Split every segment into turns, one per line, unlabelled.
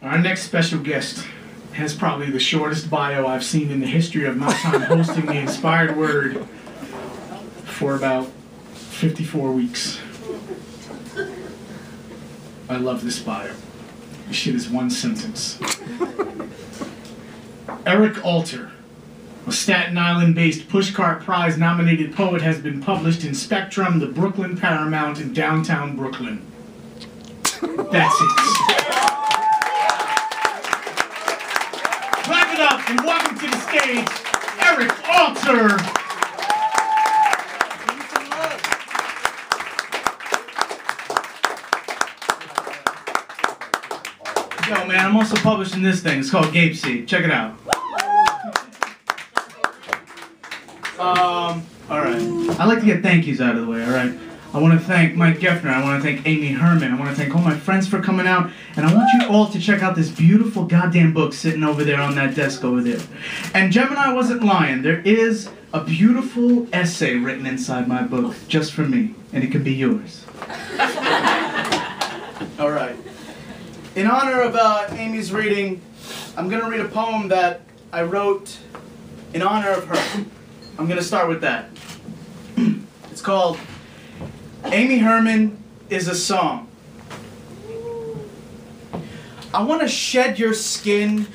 Our next special guest has probably the shortest bio I've seen in the history of my time hosting the Inspired Word for about 54 weeks. I love this bio. This shit is one sentence. Eric Alter, a Staten Island-based Pushcart Prize nominated poet, has been published in Spectrum, the Brooklyn Paramount in downtown Brooklyn. That's it. Clap it up and welcome to the stage, Eric Alter. Yo, man, I'm also publishing this thing. It's called Gape Seed. Check it out. Alright. I like to get thank yous out of the way, alright? I want to thank Mike Geffner. I want to thank Aimee Herman. I want to thank all my friends for coming out. And I want you all to check out this beautiful goddamn book sitting over there on that desk over there. And Gemineye wasn't lying. There is a beautiful essay written inside my book just for me. And it can be yours. Alright. In honor of Amy's reading, I'm going to read a poem that I wrote in honor of her. I'm going to start with that. It's called Aimee Herman is a Song. I want to shed your skin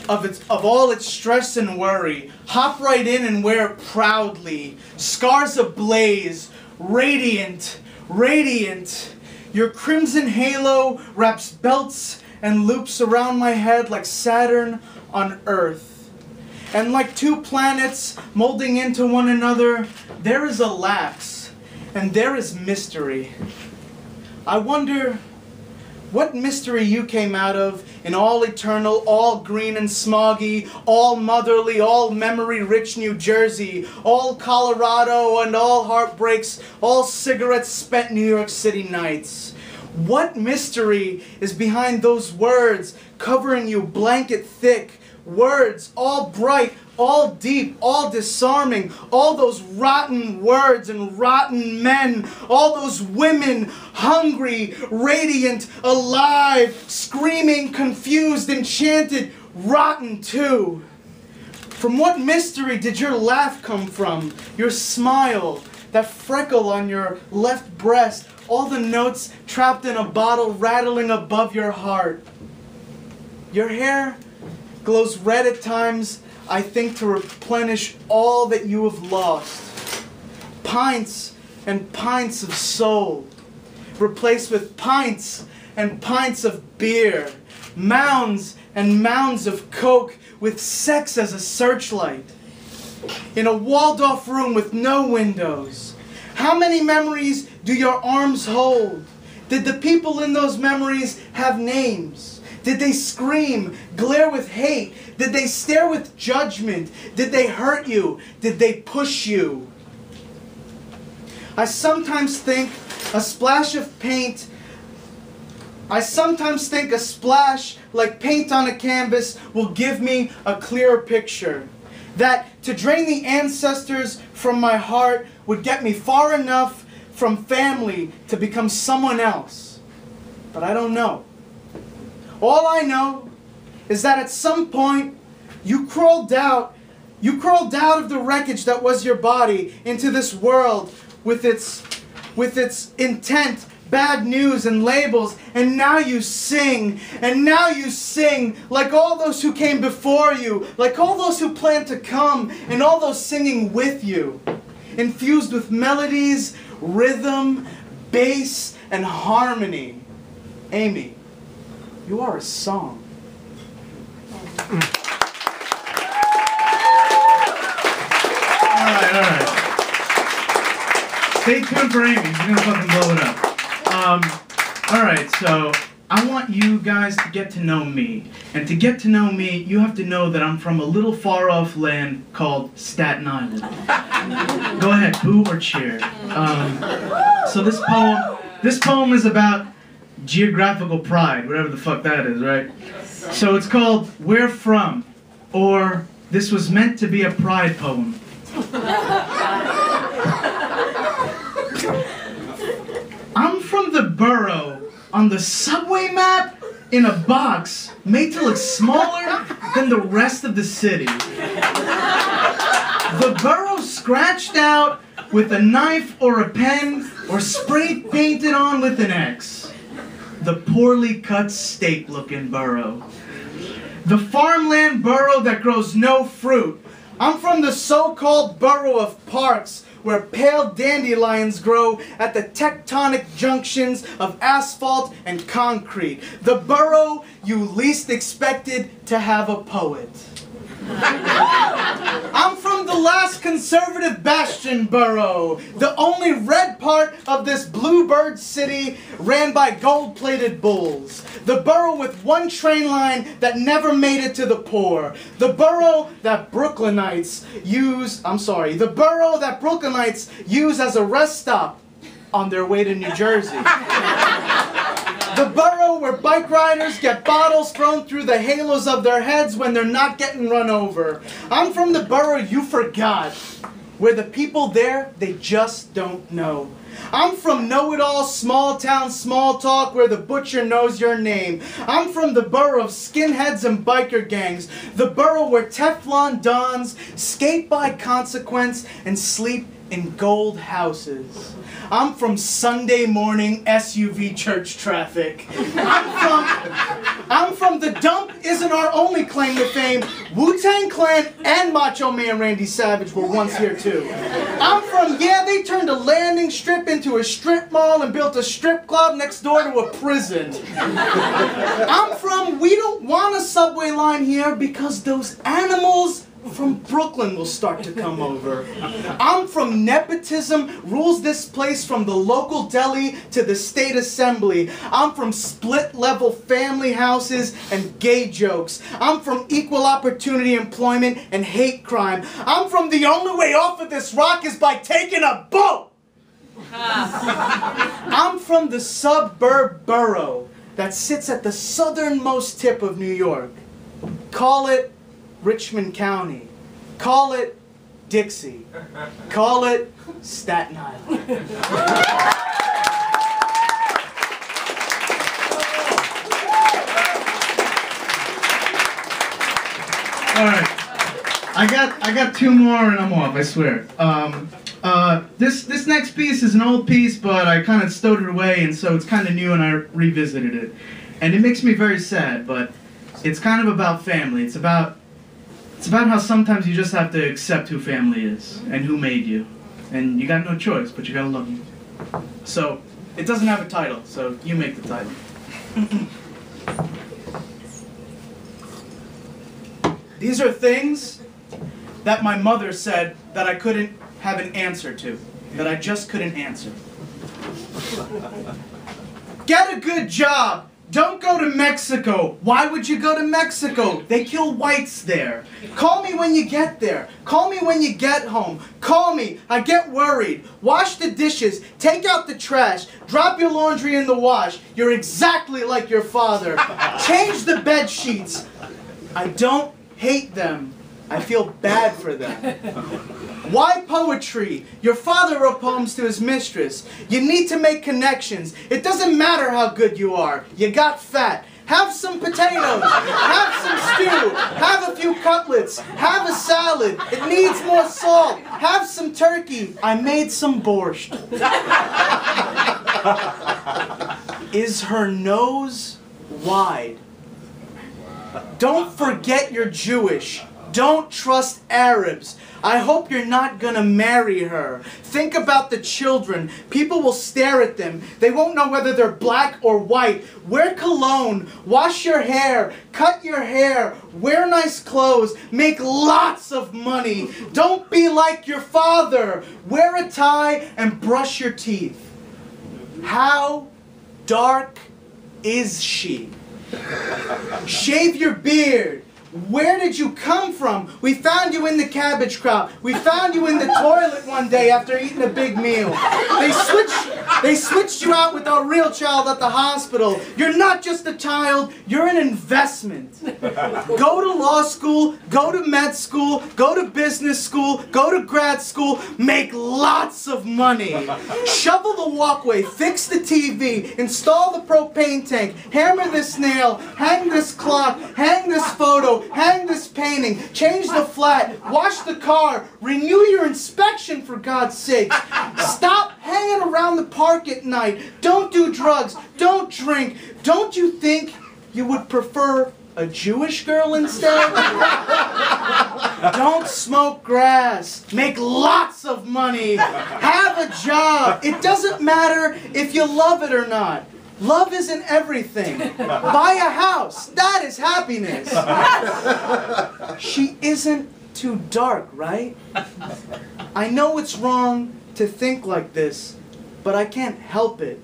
of all its stress and worry. Hop right in and wear it proudly. Scars ablaze, radiant, radiant. Your crimson halo wraps belts and loops around my head like Saturn on Earth. And like two planets molding into one another, there is a lapse and there is mystery. I wonder what mystery you came out of in all eternal, all green and smoggy, all motherly, all memory-rich New Jersey, all Colorado and all heartbreaks, all cigarettes spent New York City nights. What mystery is behind those words covering you blanket thick? Words all bright, all deep, all disarming, all those rotten words and rotten men, all those women, hungry, radiant, alive, screaming, confused, enchanted, rotten too. From what mystery did your laugh come from? Your smile, that freckle on your left breast, all the notes trapped in a bottle rattling above your heart. Your hair glows red at times, I think, to replenish all that you have lost. Pints and pints of soul, replaced with pints and pints of beer. Mounds and mounds of coke with sex as a searchlight. In a walled-off room with no windows. How many memories do your arms hold? Did the people in those memories have names? Did they scream, glare with hate? Did they stare with judgment? Did they hurt you? Did they push you? I sometimes think a splash of paint, I sometimes think a splash like paint on a canvas will give me a clearer picture. That to drain the ancestors from my heart would get me far enough from family to become someone else. But I don't know. All I know is that at some point you crawled out of the wreckage that was your body into this world with its intent, bad news and labels, and now you sing like all those who came before you, like all those who plan to come, and all those singing with you, infused with melodies, rhythm, bass, and harmony. Aimee, you are a song. Alright. Stay tuned for Aimee. She's gonna fucking blow it up. Alright, so I want you guys to get to know me. And to get to know me, you have to know that I'm from a little far off land called Staten Island. Go ahead, boo or cheer. So this poem is about geographical pride, whatever the fuck that is, right? So it's called Where From, or This Was Meant to Be a Pride Poem. I'm from the borough on the subway map in a box made to look smaller than the rest of the city. The borough scratched out with a knife or a pen or spray painted on with an X. The poorly cut steak-looking borough. The farmland borough that grows no fruit. I'm from the so-called borough of parks, where pale dandelions grow at the tectonic junctions of asphalt and concrete. The borough you least expected to have a poet. I'm from the last conservative bastion borough, the only red part of this bluebird city ran by gold-plated bulls. The borough with one train line that never made it to the poor. The borough that Brooklynites use as a rest stop on their way to New Jersey. The borough where bike riders get bottles thrown through the halos of their heads when they're not getting run over. I'm from the borough you forgot, where the people there, they just don't know. I'm from know-it-all, small town, small talk, where the butcher knows your name. I'm from the borough of skinheads and biker gangs, the borough where Teflon dons skate by consequence and sleep in gold houses. I'm from Sunday morning SUV church traffic. I'm from the dump isn't our only claim to fame. Wu-Tang Clan and Macho Man Randy Savage were once here too. I'm from, they turned a landing strip into a strip mall and built a strip club next door to a prison. I'm from, we don't want a subway line here because those animals from Brooklyn will start to come over. I'm from nepotism rules this place from the local deli to the state assembly. I'm from split-level family houses and gay jokes. I'm from equal opportunity employment and hate crime. I'm from the only way off of this rock is by taking a boat. I'm from the suburb borough that sits at the southernmost tip of New York. Call it Richmond County. Call it Dixie. Call it Staten Island. Alright. I got two more and I'm off, I swear. This next piece is an old piece, but I kind of stowed it away, and so it's kind of new and I revisited it. And it makes me very sad, but it's kind of about family. It's about how sometimes you just have to accept who family is and who made you. And you got no choice, but you gotta love them. So, it doesn't have a title, so you make the title. These are things that my mother said that I couldn't have an answer to, that I just couldn't answer. Get a good job. Don't go to Mexico. Why would you go to Mexico? They kill whites there. Call me when you get there. Call me when you get home. Call me. I get worried. Wash the dishes. Take out the trash. Drop your laundry in the wash. You're exactly like your father. Change the bed sheets. I don't hate them. I feel bad for them. Why poetry? Your father wrote poems to his mistress. You need to make connections. It doesn't matter how good you are. You got fat. Have some potatoes. Have some stew. Have a few cutlets. Have a salad. It needs more salt. Have some turkey. I made some borscht. Is her nose wide? Don't forget you're Jewish. Don't trust Arabs. I hope you're not gonna marry her. Think about the children. People will stare at them. They won't know whether they're black or white. Wear cologne. Wash your hair. Cut your hair. Wear nice clothes. Make lots of money. Don't be like your father. Wear a tie and brush your teeth. How dark is she? Shave your beard. Where did you come from? We found you in the cabbage crop. We found you in the toilet one day after eating a big meal. They switched They switched you out with a real child at the hospital. You're not just a child, you're an investment. Go to law school, go to med school, go to business school, go to grad school, make lots of money. Shovel the walkway, fix the TV, install the propane tank, hammer this nail, hang this clock, hang this photo, hang this painting, change the flat, wash the car, renew your inspection for God's sake. Stop hanging around the park at night. Don't do drugs. Don't drink. Don't you think you would prefer a Jewish girl instead? Don't smoke grass. Make lots of money. Have a job. It doesn't matter if you love it or not. Love isn't everything. Buy a house. That is happiness. She isn't too dark, right? I know it's wrong to think like this, but I can't help it.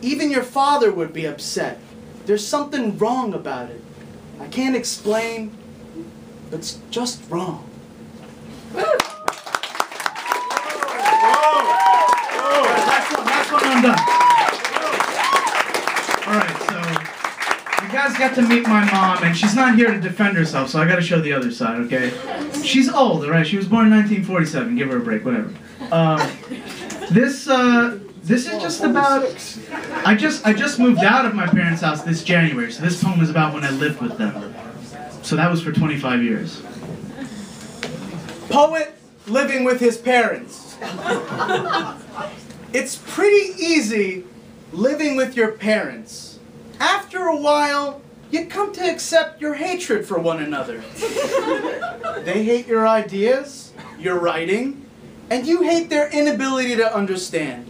Even your father would be upset. There's something wrong about it. I can't explain. It's just wrong.
Last one, I'm done. Alright, so you guys got to meet my mom, and she's not here to defend herself, so I gotta show the other side, okay? She's old, alright? She was born in 1947. Give her a break, whatever. This is just about... I just moved out of my parents' house this January, so this poem is about when I lived with them. So that was for 25 years.
Poet living with his parents. It's pretty easy living with your parents. After a while, you come to accept your hatred for one another. They hate your ideas, your writing, and you hate their inability to understand.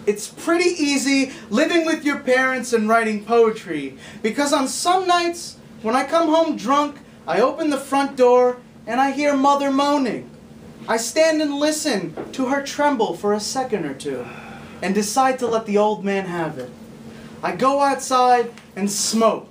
It's pretty easy living with your parents and writing poetry, because on some nights, when I come home drunk, I open the front door and I hear Mother moaning. I stand and listen to her tremble for a second or two and decide to let the old man have it. I go outside and smoke.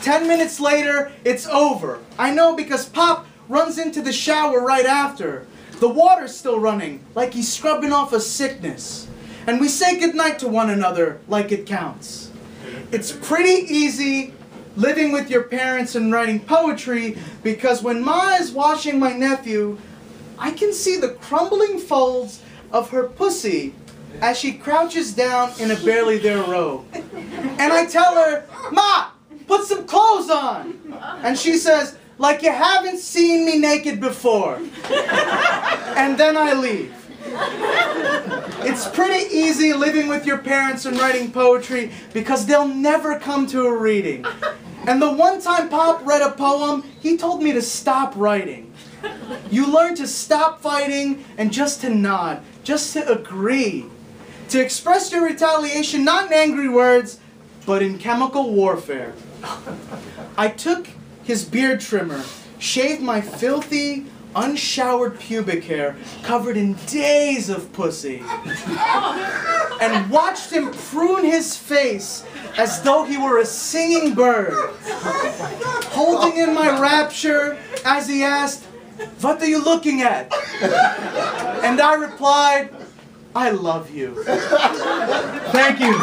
10 minutes later, it's over. I know because Pop runs into the shower right after. The water's still running, like he's scrubbing off a sickness. And we say goodnight to one another like it counts. It's pretty easy living with your parents and writing poetry, because when Ma is washing my nephew, I can see the crumbling folds of her pussy as she crouches down in a barely there robe. And I tell her, Ma, put some clothes on. And she says, like you haven't seen me naked before. And then I leave. It's pretty easy living with your parents and writing poetry, because they'll never come to a reading. And the one time Pop read a poem, he told me to stop writing. You learn to stop fighting and just to nod, just to agree. To express your retaliation not in angry words, but in chemical warfare. I took his beard trimmer, shaved my filthy, unshowered pubic hair covered in days of pussy, and watched him prune his face as though he were a singing bird, holding in my rapture as he asked, "What are you looking at?" And I replied, "I love you."
Thank you.